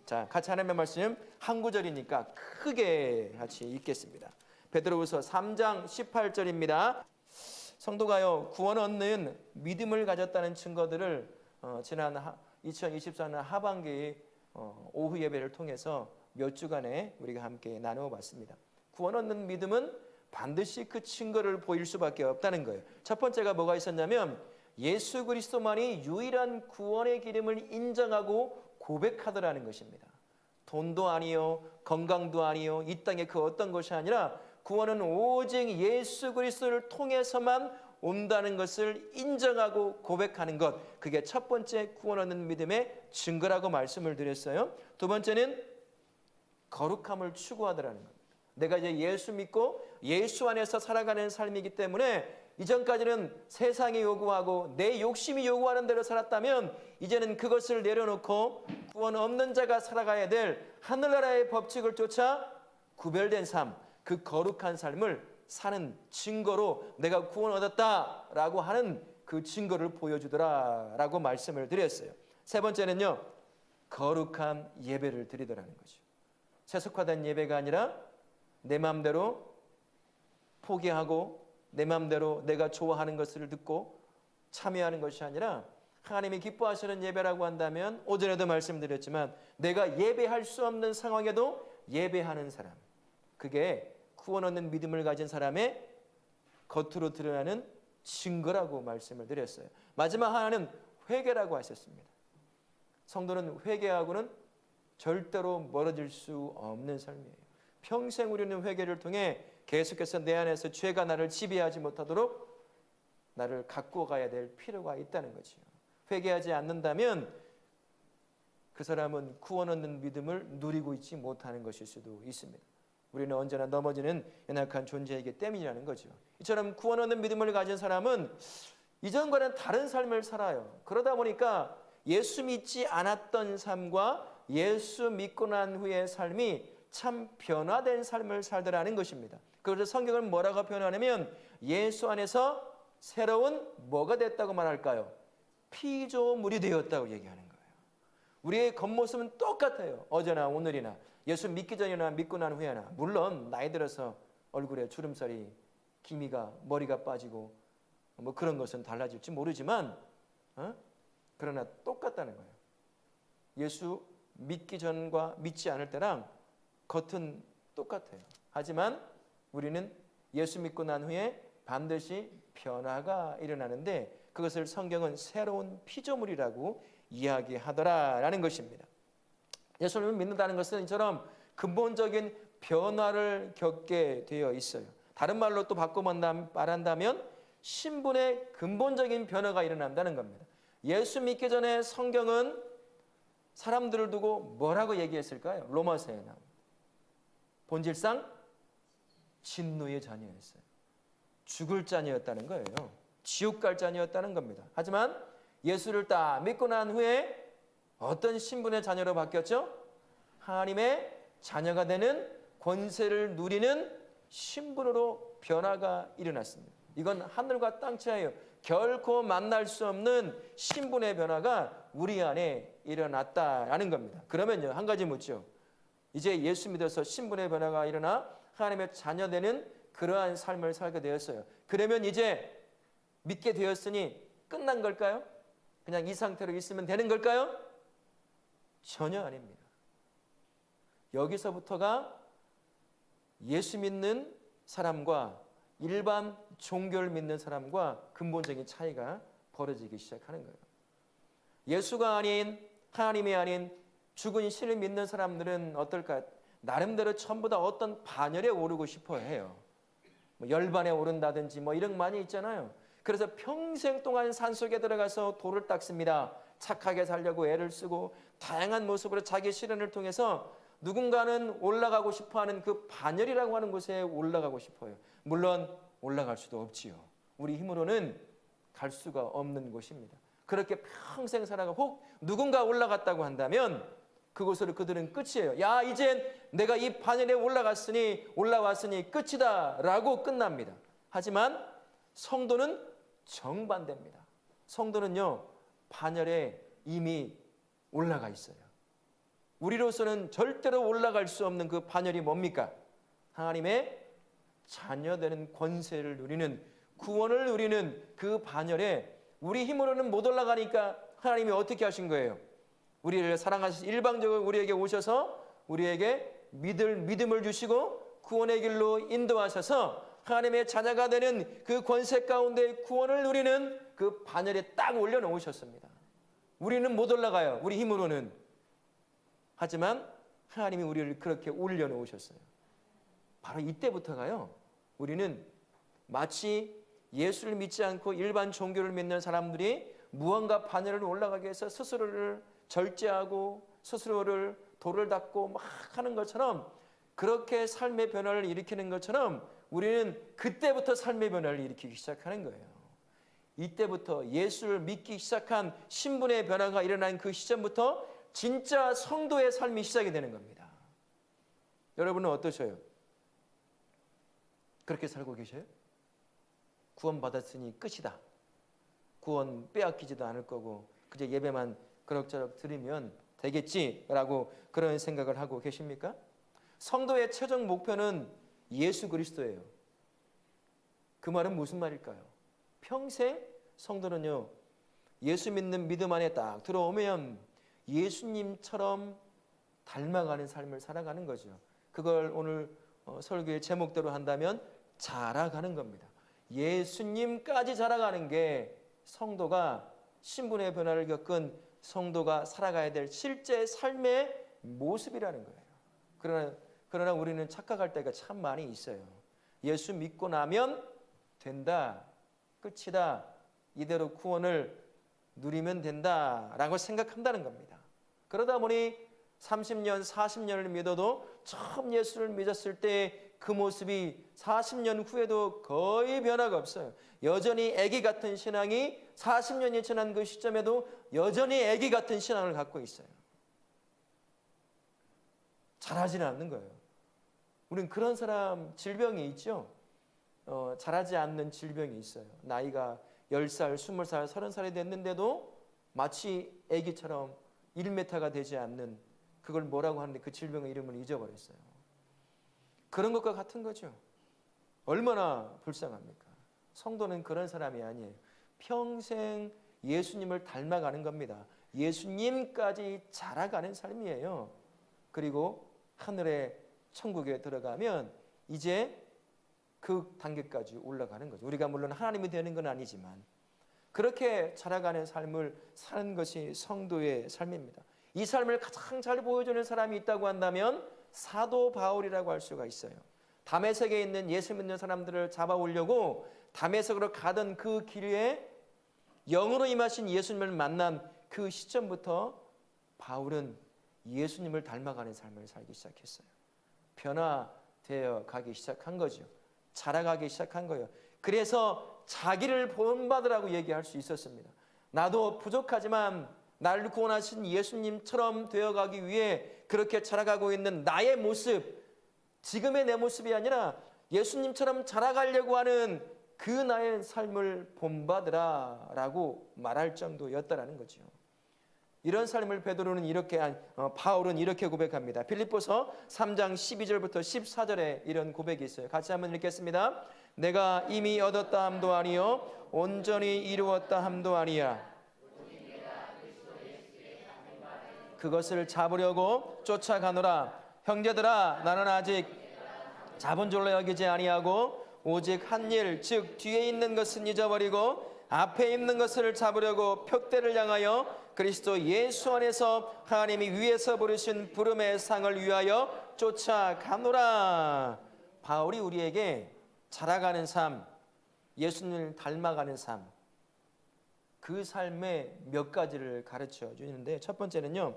자, 같이 하나님의 말씀 한 구절이니까 크게 같이 읽겠습니다. 베드로후서 3장 18절입니다. 성도가요, 구원 얻는 믿음을 가졌다는 증거들을 지난 2024년 하반기 오후 예배를 통해서 몇 주간에 우리가 함께 나누어 봤습니다. 구원 얻는 믿음은 반드시 그 증거를 보일 수밖에 없다는 거예요. 첫 번째가 뭐가 있었냐면 예수 그리스도만이 유일한 구원의 기름을 인정하고 고백하더라는 것입니다. 돈도 아니요, 건강도 아니요, 이 땅의 그 어떤 것이 아니라 구원은 오직 예수 그리스도를 통해서만 온다는 것을 인정하고 고백하는 것, 그게 첫 번째 구원 얻는 믿음의 증거라고 말씀을 드렸어요. 두 번째는 거룩함을 추구하더라는 겁니다. 내가 이제 예수 믿고 예수 안에서 살아가는 삶이기 때문에 이전까지는 세상이 요구하고 내 욕심이 요구하는 대로 살았다면 이제는 그것을 내려놓고 구원 없는 자가 살아가야 될 하늘나라의 법칙을 쫓아 구별된 삶, 그 거룩한 삶을 사는 증거로 내가 구원 얻었다라고 하는 그 증거를 보여주더라라고 말씀을 드렸어요. 세 번째는요, 거룩한 예배를 드리더라는 거죠. 세속화된 예배가 아니라 내 마음대로 포기하고 내 마음대로 내가 좋아하는 것을 듣고 참여하는 것이 아니라 하나님이 기뻐하시는 예배라고 한다면 오전에도 말씀드렸지만 내가 예배할 수 없는 상황에도 예배하는 사람, 그게 구원 얻는 믿음을 가진 사람의 겉으로 드러나는 증거라고 말씀을 드렸어요. 마지막 하나는 회개라고 하셨습니다. 성도는 회개하고는 절대로 멀어질 수 없는 삶이에요. 평생 우리는 회개를 통해 계속해서 내 안에서 죄가 나를 지배하지 못하도록 나를 가꾸어 가야 될 필요가 있다는 거죠. 회개하지 않는다면 그 사람은 구원 얻는 믿음을 누리고 있지 못하는 것일 수도 있습니다. 우리는 언제나 넘어지는 연약한 존재이기 때문이라는 거죠. 이처럼 구원 얻는 믿음을 가진 사람은 이전과는 다른 삶을 살아요. 그러다 보니까 예수 믿지 않았던 삶과 예수 믿고 난 후의 삶이 참 변화된 삶을 살더라는 것입니다. 그래서 성경을 뭐라고 표현하냐면 예수 안에서 새로운 뭐가 됐다고 말할까요? 피조물이 되었다고 얘기하는 거예요. 우리의 겉모습은 똑같아요. 어제나 오늘이나 예수 믿기 전이나 믿고 난 후에나. 물론 나이 들어서 얼굴에 주름살이, 기미가, 머리가 빠지고 뭐 그런 것은 달라질지 모르지만 그러나 똑같다는 거예요. 예수 믿기 전과 믿지 않을 때랑 겉은 똑같아요. 하지만 우리는 예수 믿고 난 후에 반드시 변화가 일어나는데 그것을 성경은 새로운 피조물이라고 이야기하더라라는 것입니다. 예수님을 믿는다는 것은 이처럼 근본적인 변화를 겪게 되어 있어요. 다른 말로 또 바꿔 말한다면 신분의 근본적인 변화가 일어난다는 겁니다. 예수 믿기 전에 성경은 사람들을 두고 뭐라고 얘기했을까요? 로마서에 나옵니다. 본질상 진노의 자녀였어요. 죽을 자녀였다는 거예요. 지옥 갈 자녀였다는 겁니다. 하지만 예수를 딱 믿고 난 후에 어떤 신분의 자녀로 바뀌었죠? 하나님의 자녀가 되는 권세를 누리는 신분으로 변화가 일어났습니다. 이건 하늘과 땅 차이예요. 결코 만날 수 없는 신분의 변화가 우리 안에 일어났다라는 겁니다. 그러면요, 한 가지 묻죠. 이제 예수 믿어서 신분의 변화가 일어나 하나님의 자녀 되는 그러한 삶을 살게 되었어요. 그러면 이제 믿게 되었으니 끝난 걸까요? 그냥 이 상태로 있으면 되는 걸까요? 전혀 아닙니다. 여기서부터가 예수 믿는 사람과 일반 종교를 믿는 사람과 근본적인 차이가 벌어지기 시작하는 거예요. 예수가 아닌, 하나님이 아닌 죽은 신을 믿는 사람들은 어떨까? 나름대로 전부 다 어떤 반열에 오르고 싶어 해요. 뭐 열반에 오른다든지 뭐 이런 거 많이 있잖아요. 그래서 평생 동안 산속에 들어가서 돌을 닦습니다. 착하게 살려고 애를 쓰고 다양한 모습으로 자기 실현을 통해서 누군가는 올라가고 싶어하는 그 반열이라고 하는 곳에 올라가고 싶어요. 물론 올라갈 수도 없지요. 우리 힘으로는 갈 수가 없는 곳입니다. 그렇게 평생 살아가 혹 누군가 올라갔다고 한다면 그곳으로 그들은 끝이에요. 야, 이젠 내가 이 반열에 올라왔으니 끝이다 라고 끝납니다. 하지만 성도는 정반대입니다. 성도는요, 반열에 이미 올라가 있어요. 우리로서는 절대로 올라갈 수 없는 그 반열이 뭡니까? 하나님의 자녀되는 권세를 누리는, 구원을 누리는 그 반열에 우리 힘으로는 못 올라가니까 하나님이 어떻게 하신 거예요? 우리를 사랑하셔서 일방적으로 우리에게 오셔서 우리에게 믿음을 주시고 구원의 길로 인도하셔서 하나님의 자녀가 되는 그 권세 가운데 구원을 누리는 그 반열에 딱 올려놓으셨습니다. 우리는 못 올라가요. 우리 힘으로는. 하지만 하나님이 우리를 그렇게 올려놓으셨어요. 바로 이때부터가요, 우리는 마치 예수를 믿지 않고 일반 종교를 믿는 사람들이 무언가 반열을 올라가기 위해서 스스로를 절제하고 스스로를 돌을 닦고 막 하는 것처럼, 그렇게 삶의 변화를 일으키는 것처럼 우리는 그때부터 삶의 변화를 일으키기 시작하는 거예요. 이때부터 예수를 믿기 시작한 신분의 변화가 일어난 그 시점부터 진짜 성도의 삶이 시작이 되는 겁니다. 여러분은 어떠셔요? 그렇게 살고 계셔요? 구원받았으니 끝이다. 구원 빼앗기지도 않을 거고 그저 예배만 그럭저럭 드리면 되겠지라고 그런 생각을 하고 계십니까? 성도의 최종 목표는 예수 그리스도예요. 그 말은 무슨 말일까요? 평생 성도는요, 예수 믿는 믿음 안에 딱 들어오면 예수님처럼 닮아가는 삶을 살아가는 거죠. 그걸 오늘 설교의 제목대로 한다면 자라가는 겁니다. 예수님까지 자라가는 게 성도가, 신분의 변화를 겪은 성도가 살아가야 될 실제 삶의 모습이라는 거예요. 그러나 우리는 착각할 때가 참 많이 있어요. 예수 믿고 나면 된다, 끝이다, 이대로 구원을 누리면 된다라고 생각한다는 겁니다. 그러다 보니 30년, 40년을 믿어도 처음 예수를 믿었을 때 그 모습이 40년 후에도 거의 변화가 없어요. 여전히 아기 같은 신앙이 40년이 지난 그 시점에도 여전히 아기 같은 신앙을 갖고 있어요. 자라지는 않는 거예요. 우린 그런 사람 질병이 있죠. 자라지 않는 질병이 있어요. 나이가 10살, 20살, 30살이 됐는데도 마치 아기처럼 1m가 되지 않는, 그걸 뭐라고 하는데 그 질병의 이름을 잊어버렸어요. 그런 것과 같은 거죠. 얼마나 불쌍합니까? 성도는 그런 사람이 아니에요. 평생 예수님을 닮아가는 겁니다. 예수님까지 자라가는 삶이에요. 그리고 하늘의 천국에 들어가면 이제 그 단계까지 올라가는 거죠. 우리가 물론 하나님이 되는 건 아니지만 그렇게 자라가는 삶을 사는 것이 성도의 삶입니다. 이 삶을 가장 잘 보여주는 사람이 있다고 한다면 사도 바울이라고 할 수가 있어요. 다메섹에 있는 예수 믿는 사람들을 잡아오려고 다메섹으로 가던 그 길에 영으로 임하신 예수님을 만난 그 시점부터 바울은 예수님을 닮아가는 삶을 살기 시작했어요. 변화되어 가기 시작한 거죠. 자라가기 시작한 거예요. 그래서 자기를 본받으라고 얘기할 수 있었습니다. 나도 부족하지만 나를 구원하신 예수님처럼 되어가기 위해 그렇게 자라가고 있는 나의 모습, 지금의 내 모습이 아니라 예수님처럼 자라가려고 하는 그 나의 삶을 본받으라 라고 말할 정도였다라는 거죠. 이런 삶을 바울은 이렇게 고백합니다. 빌립보서 3장 12절부터 14절에 이런 고백이 있어요. 같이 한번 읽겠습니다. 내가 이미 얻었다 함도 아니요 온전히 이루었다 함도 아니야. 그것을 잡으려고 쫓아가노라. 형제들아, 나는 아직 잡은 줄로 여기지 아니하고 오직 한 일, 즉 뒤에 있는 것은 잊어버리고 앞에 있는 것을 잡으려고 푯대를 향하여 그리스도 예수 안에서 하나님이 위에서 부르신 부름의 상을 위하여 쫓아가노라. 바울이 우리에게 자라가는 삶, 예수님을 닮아가는 삶, 그 삶의 몇 가지를 가르쳐 주는데, 첫 번째는요,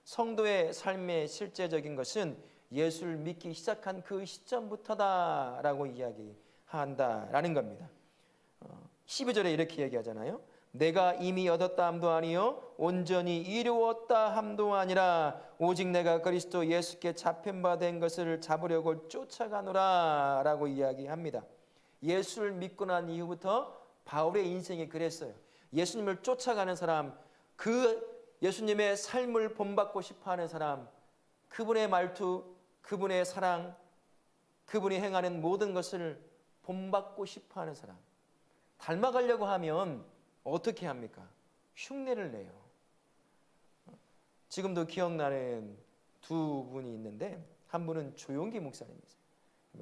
성도의 삶의 실제적인 것은 예수를 믿기 시작한 그 시점부터다라고 이야기한다라는 겁니다. 12절에 이렇게 얘기하잖아요. 내가 이미 얻었다 함도 아니요 온전히 이루었다 함도 아니라 오직 내가 그리스도 예수께 잡힌 바 된 것을 잡으려고 쫓아가노라 라고 이야기합니다. 예수를 믿고 난 이후부터 바울의 인생이 그랬어요. 예수님을 쫓아가는 사람, 그 예수님의 삶을 본받고 싶어하는 사람, 그분의 말투, 그분의 사랑, 그분이 행하는 모든 것을 본받고 싶어하는 사람. 닮아가려고 하면 어떻게 합니까? 흉내를 내요. 지금도 기억나는 두 분이 있는데 한 분은 조용기 목사님이세요.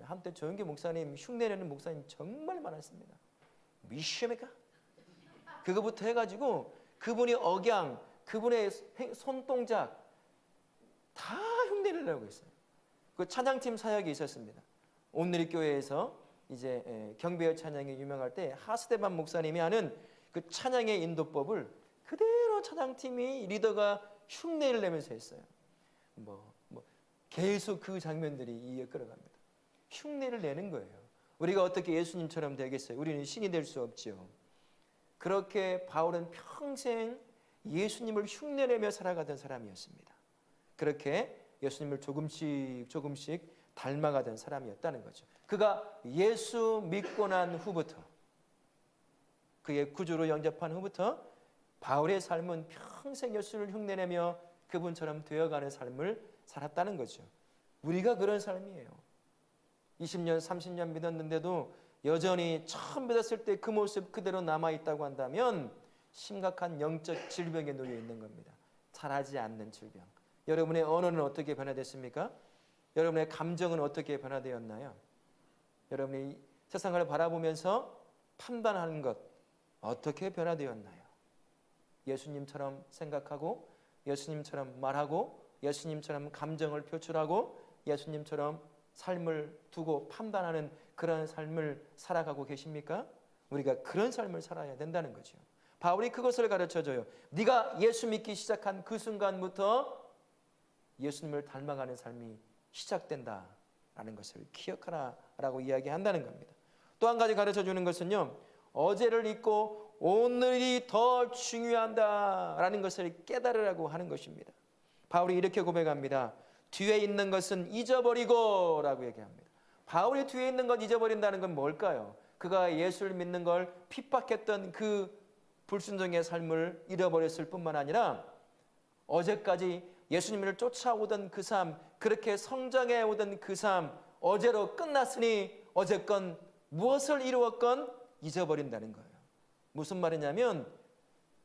한때 조용기 목사님 흉내내는 목사님 정말 많았습니다. 미십니까? 그거부터 해가지고 그분이 억양, 그분의 손동작 다 흉내를 내고 있어요. 그 찬양팀 사역이 있었습니다. 온누리 교회에서 이제 경배의 찬양이 유명할 때 하스데반 목사님이 하는 그 찬양의 인도법을 그대로 찬양팀이 리더가 흉내를 내면서 했어요. 계속 그 장면들이 이어 끌어갑니다. 흉내를 내는 거예요. 우리가 어떻게 예수님처럼 되겠어요? 우리는 신이 될 수 없죠. 그렇게 바울은 평생 예수님을 흉내내며 살아가던 사람이었습니다. 그렇게 예수님을 조금씩 닮아가던 사람이었다는 거죠. 그가 예수 믿고 난 후부터, 그의 구주로 영접한 후부터 바울의 삶은 평생 예수를 흉내내며 그분처럼 되어가는 삶을 살았다는 거죠. 우리가 그런 삶이에요. 20년, 30년 믿었는데도 여전히 처음 믿었을 때 그 모습 그대로 남아있다고 한다면 심각한 영적 질병에 놓여 있는 겁니다. 자라지 않는 질병. 여러분의 언어는 어떻게 변화됐습니까? 여러분의 감정은 어떻게 변화되었나요? 여러분이 세상을 바라보면서 판단하는 것 어떻게 변화되었나요? 예수님처럼 생각하고 예수님처럼 말하고 예수님처럼 감정을 표출하고 예수님처럼 삶을 두고 판단하는 그런 삶을 살아가고 계십니까? 우리가 그런 삶을 살아야 된다는 거죠. 바울이 그것을 가르쳐줘요. 네가 예수 믿기 시작한 그 순간부터 예수님을 닮아가는 삶이 시작된다라는 것을 기억하라라고 이야기한다는 겁니다. 또 한 가지 가르쳐주는 것은요, 어제를 잊고 오늘이 더 중요하다라는 것을 깨달으라고 하는 것입니다. 바울이 이렇게 고백합니다. 뒤에 있는 것은 잊어버리고 라고 얘기합니다. 바울이 뒤에 있는 것 잊어버린다는 건 뭘까요? 그가 예수를 믿는 걸 핍박했던 그 불순종의 삶을 잃어버렸을 뿐만 아니라 어제까지 예수님을 쫓아오던 그 삶, 그렇게 성장해 오던 그 삶, 어제로 끝났으니 어제건 무엇을 이루었건 잊어버린다는 거예요. 무슨 말이냐면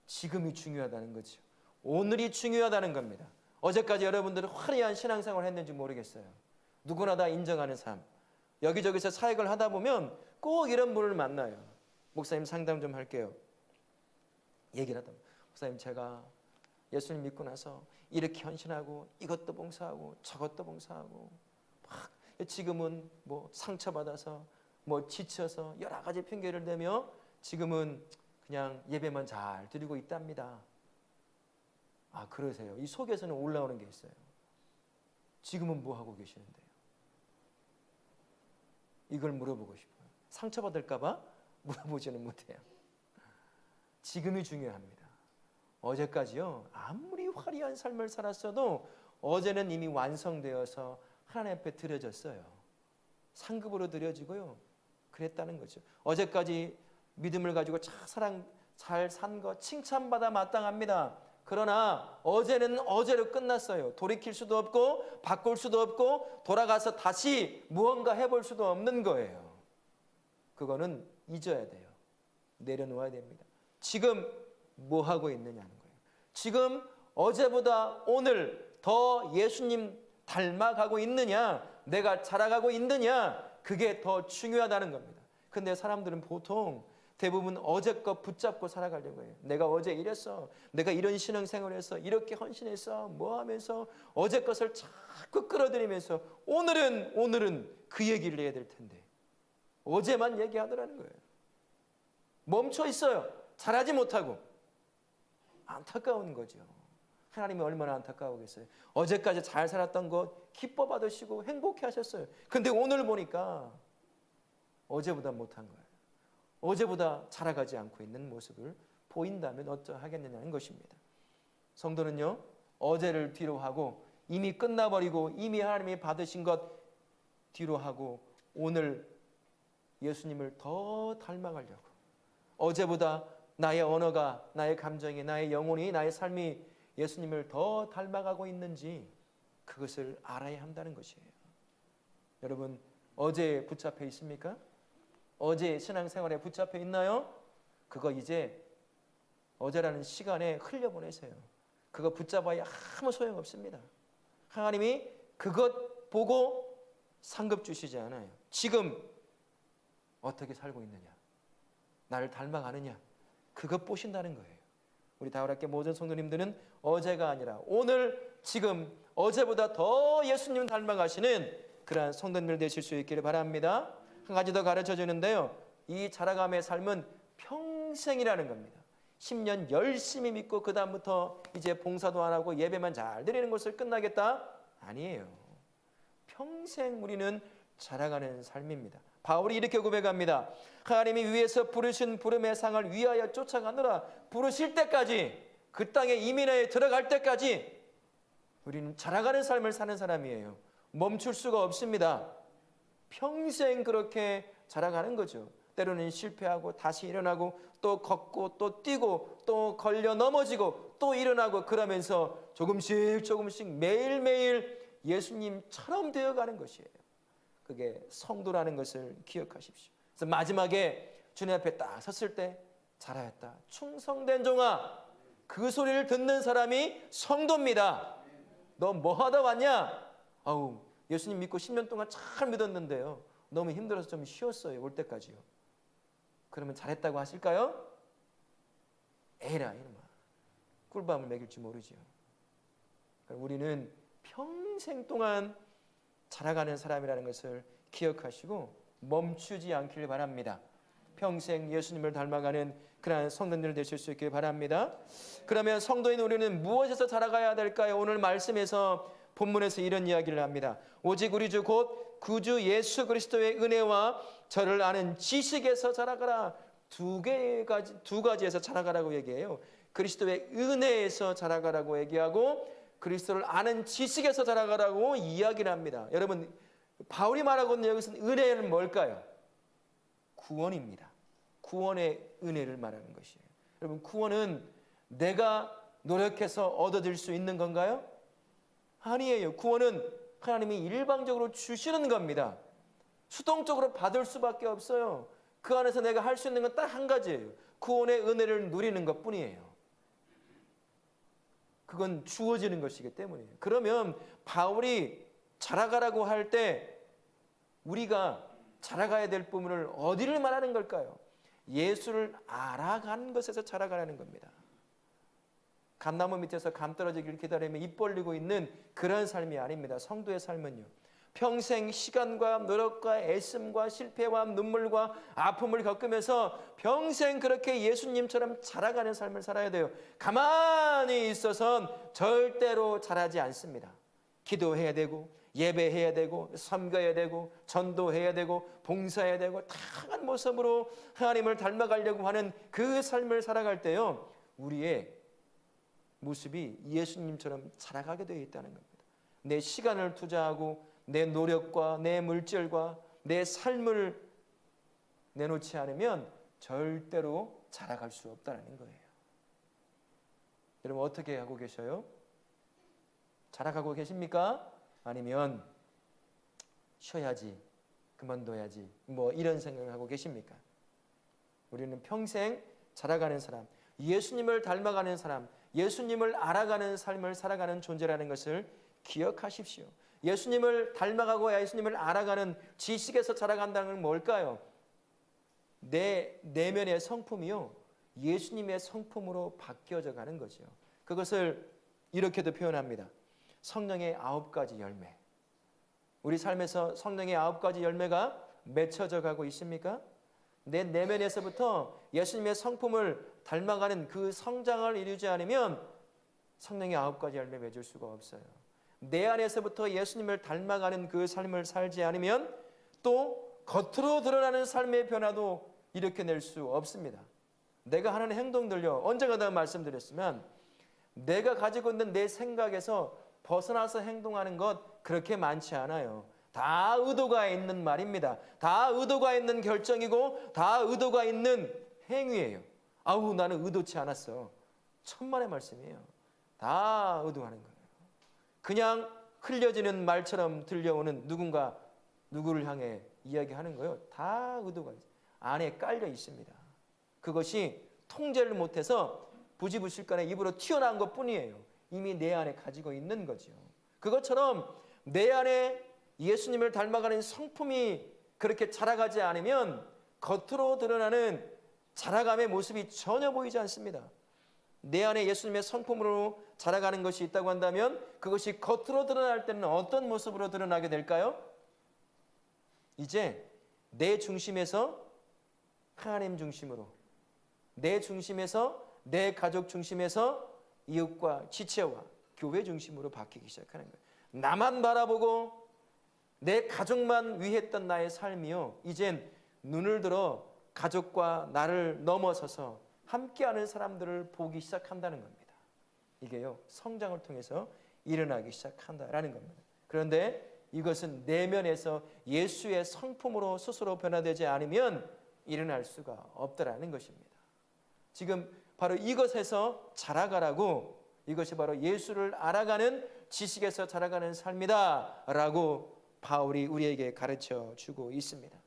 지금이 중요하다는 거죠. 오늘이 중요하다는 겁니다. 어제까지 여러분들은 화려한 신앙생활을 했는지 모르겠어요. 누구나 다 인정하는 삶. 여기저기서 사역을 하다 보면 꼭 이런 분을 만나요. 목사님 상담 좀 할게요. 얘기를 하다 보면 목사님 제가 예수님 믿고 나서 이렇게 헌신하고 이것도 봉사하고 저것도 봉사하고 막 지금은 뭐 상처받아서 뭐 지쳐서 여러 가지 핑계를 대며 지금은 그냥 예배만 잘 드리고 있답니다. 아 그러세요. 이 속에서는 올라오는 게 있어요. 지금은 뭐 하고 계시는데요? 이걸 물어보고 싶어요. 상처받을까 봐 물어보지는 못해요. 지금이 중요합니다. 어제까지요 아무리 화려한 삶을 살았어도 어제는 이미 완성되어서 하나님 앞에 드려졌어요. 상급으로 드려지고요. 그랬다는 거죠. 어제까지 믿음을 가지고 잘 산 거 칭찬받아 마땅합니다. 그러나 어제는 어제로 끝났어요. 돌이킬 수도 없고 바꿀 수도 없고 돌아가서 다시 무언가 해볼 수도 없는 거예요. 그거는 잊어야 돼요. 내려놓아야 됩니다. 지금 뭐 하고 있느냐는 거예요. 지금 어제보다 오늘 더 예수님 닮아가고 있느냐, 내가 자라가고 있느냐, 그게 더 중요하다는 겁니다. 근데 사람들은 보통 대부분 어제 것 붙잡고 살아가려고 해요. 내가 어제 이랬어, 내가 이런 신앙생활을 했어, 이렇게 헌신했어, 뭐 하면서 어제 것을 자꾸 끌어들이면서 오늘은 그 얘기를 해야 될 텐데 어제만 얘기하더라는 거예요. 멈춰 있어요. 잘하지 못하고. 안타까운 거죠. 하나님이 얼마나 안타까우겠어요. 어제까지 잘 살았던 것 기뻐 받으시고 행복해 하셨어요. 근데 오늘 보니까 어제보다 못한 거예요. 어제보다 자라가지 않고 있는 모습을 보인다면 어쩌하겠느냐는 것입니다. 성도는요, 어제를 뒤로 하고 이미 끝나버리고 이미 하나님이 받으신 것 뒤로 하고 오늘 예수님을 더 닮아가려고 어제보다 나의 언어가, 나의 감정이, 나의 영혼이, 나의 삶이 예수님을 더 닮아가고 있는지 그것을 알아야 한다는 것이에요. 여러분, 어제 붙잡혀 있습니까? 어제 신앙생활에 붙잡혀 있나요? 그거 이제 어제라는 시간에 흘려보내세요. 그거 붙잡아야 아무 소용없습니다. 하나님이 그것 보고 상급 주시지 않아요. 지금 어떻게 살고 있느냐, 나를 닮아가느냐, 그것 보신다는 거예요. 우리 다울학교 모든 성도님들은 어제가 아니라 오늘, 지금, 어제보다 더 예수님 닮아가시는 그러한 성도님들 되실 수 있기를 바랍니다. 한 가지 더 가르쳐 주는데요, 이 자라감의 삶은 평생이라는 겁니다. 10년 열심히 믿고 그 다음부터 이제 봉사도 안 하고 예배만 잘 드리는 것을 끝나겠다? 아니에요. 평생 우리는 자라가는 삶입니다. 바울이 이렇게 고백합니다. 하나님이 위에서 부르신 부름의 상을 위하여 쫓아가느라, 부르실 때까지, 그 땅에 이민에 들어갈 때까지 우리는 자라가는 삶을 사는 사람이에요. 멈출 수가 없습니다. 평생 그렇게 자라가는 거죠. 때로는 실패하고 다시 일어나고 또 걷고 또 뛰고 또 걸려 넘어지고 또 일어나고, 그러면서 조금씩 매일매일 예수님처럼 되어가는 것이에요. 그게 성도라는 것을 기억하십시오. 그래서 마지막에 주님 앞에 딱 섰을 때, 잘하였다 충성된 종아, 그 소리를 듣는 사람이 성도입니다. 너 뭐 하다 왔냐? 아우, 예수님 믿고 10년 동안 잘 믿었는데요, 너무 힘들어서 좀 쉬었어요, 올 때까지요. 그러면 잘했다고 하실까요? 에라 이놈아, 꿀밤을 먹일 줄 모르지요. 우리는 평생 동안 자라가는 사람이라는 것을 기억하시고 멈추지 않기를 바랍니다. 평생 예수님을 닮아가는 그러한 성도들 되실 수 있길 바랍니다. 그러면 성도인 우리는 무엇에서 자라가야 될까요? 오늘 말씀에서, 본문에서 이런 이야기를 합니다. 오직 우리 주 곧 구주 예수 그리스도의 은혜와 저를 아는 지식에서 자라가라. 두 가지에서 자라가라고 얘기해요. 그리스도의 은혜에서 자라가라고 얘기하고, 그리스도를 아는 지식에서 자라가라고 이야기를 합니다. 여러분, 바울이 말하고 있는 여기서는 은혜는 뭘까요? 구원입니다. 구원의 은혜를 말하는 것이에요. 여러분, 구원은 내가 노력해서 얻어질 수 있는 건가요? 아니에요. 구원은 하나님이 일방적으로 주시는 겁니다. 수동적으로 받을 수밖에 없어요. 그 안에서 내가 할 수 있는 건 딱 한 가지예요. 구원의 은혜를 누리는 것뿐이에요. 그건 주어지는 것이기 때문이에요. 그러면 바울이 자라가라고 할 때 우리가 자라가야 될 부분을 어디를 말하는 걸까요? 예수를 알아가는 것에서 자라가라는 겁니다. 감나무 밑에서 감 떨어지기를 기다리며 입 벌리고 있는 그런 삶이 아닙니다. 성도의 삶은요, 평생 시간과 노력과 애씀과 실패와 눈물과 아픔을 겪으면서 평생 그렇게 예수님처럼 자라가는 삶을 살아야 돼요. 가만히 있어선 절대로 자라지 않습니다. 기도해야 되고, 예배해야 되고, 섬겨야 되고, 전도해야 되고, 봉사해야 되고, 다양한 모습으로 하나님을 닮아가려고 하는 그 삶을 살아갈 때요, 우리의 모습이 예수님처럼 자라가게 되어 있다는 겁니다. 내 시간을 투자하고 내 노력과 내 물질과 내 삶을 내놓지 않으면 절대로 자라갈 수 없다는 거예요. 여러분, 어떻게 하고 계셔요? 자라가고 계십니까? 아니면 쉬어야지, 그만둬야지, 뭐 이런 생각을 하고 계십니까? 우리는 평생 자라가는 사람, 예수님을 닮아가는 사람, 예수님을 알아가는 삶을 살아가는 존재라는 것을 기억하십시오. 예수님을 닮아가고 예수님을 알아가는 지식에서 자라간다는 건 뭘까요? 내 내면의 성품이요, 예수님의 성품으로 바뀌어져 가는 거죠. 그것을 이렇게도 표현합니다. 성령의 9가지 열매. 우리 삶에서 성령의 9가지 열매가 맺혀져 가고 있습니까? 내 내면에서부터 예수님의 성품을 닮아가는 그 성장을 이루지 않으면 성령의 9가지 열매 맺을 수가 없어요. 내 안에서부터 예수님을 닮아가는 그 삶을 살지 않으면 또 겉으로 드러나는 삶의 변화도 일으켜낼 수 없습니다. 내가 하는 행동들요, 언젠가 다 말씀드렸지만, 내가 가지고 있는 내 생각에서 벗어나서 행동하는 것 그렇게 많지 않아요. 다 의도가 있는 말입니다. 다 의도가 있는 결정이고 다 의도가 있는 행위예요. 아우, 나는 의도치 않았어. 천만의 말씀이에요. 다 의도하는 거예요. 그냥 흘려지는 말처럼 들려오는 누구를 향해 이야기하는 거예요. 다 의도가 안에 깔려 있습니다. 그것이 통제를 못해서 부지불식간에 입으로 튀어나온 것뿐이에요. 이미 내 안에 가지고 있는 거죠. 그것처럼 내 안에 예수님을 닮아가는 성품이 그렇게 자라가지 않으면 겉으로 드러나는 자라감의 모습이 전혀 보이지 않습니다. 내 안에 예수님의 성품으로 자라가는 것이 있다고 한다면 그것이 겉으로 드러날 때는 어떤 모습으로 드러나게 될까요? 이제 내 중심에서 하나님 중심으로, 내 중심에서 내 가족 중심에서 이웃과 지체와 교회 중심으로 바뀌기 시작하는 거예요. 나만 바라보고 내 가족만 위했던 나의 삶이요, 이젠 눈을 들어 가족과 나를 넘어서서 함께하는 사람들을 보기 시작한다는 겁니다. 이게요, 성장을 통해서 일어나기 시작한다라는 겁니다. 그런데 이것은 내면에서 예수의 성품으로 스스로 변화되지 않으면 일어날 수가 없다라는 것입니다. 지금 바로 이것에서 자라가라고, 이것이 바로 예수를 알아가는 지식에서 자라가는 삶이다라고 바울이 우리에게 가르쳐 주고 있습니다.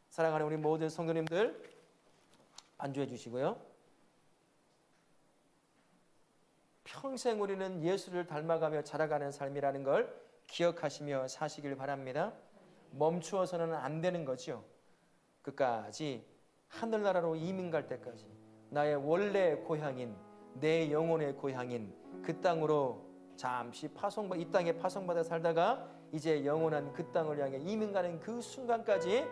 사랑하는 우리 모든 성도님들, 안주해 주시고요. 평생 우리는 예수를 닮아가며 자라가는 삶이라는 걸 기억하시며 사시길 바랍니다. 멈추어서는 안 되는 거죠. 끝까지 하늘나라로 이민 갈 때까지 나의 원래 고향인, 내 영혼의 고향인 그 땅으로 잠시 이 땅에 파송받아 살다가 이제 영원한 그 땅을 향해 이민 가는 그 순간까지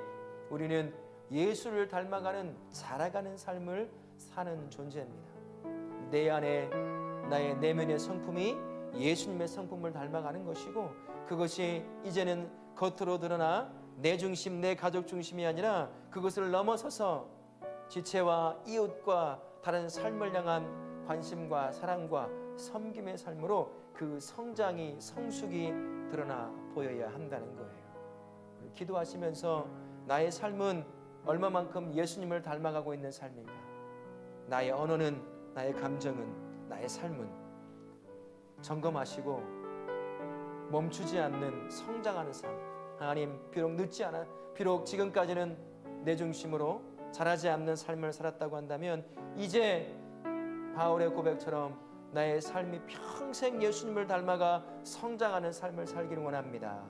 우리는 예수를 닮아가는 자라가는 삶을 사는 존재입니다. 내 안에 나의 내면의 성품이 예수님의 성품을 닮아가는 것이고, 그것이 이제는 겉으로 드러나 내 중심, 내 가족 중심이 아니라 그것을 넘어서서 지체와 이웃과 다른 삶을 향한 관심과 사랑과 섬김의 삶으로 그 성장이, 성숙이 드러나 보여야 한다는 거예요. 기도하시면서 나의 삶은 얼마만큼 예수님을 닮아가고 있는 삶인가, 나의 언어는, 나의 감정은, 나의 삶은 점검하시고 멈추지 않는 성장하는 삶, 하나님, 비록 늦지 않아, 비록 지금까지는 내 중심으로 자라지 않는 삶을 살았다고 한다면 이제 바울의 고백처럼 나의 삶이 평생 예수님을 닮아가 성장하는 삶을 살기를 원합니다.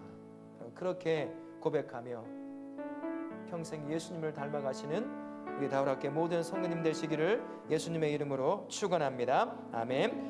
그렇게 고백하며 평생 예수님을 닮아가시는 우리 다울학교 모든 성도님 되시기를 예수님의 이름으로 축원합니다. 아멘.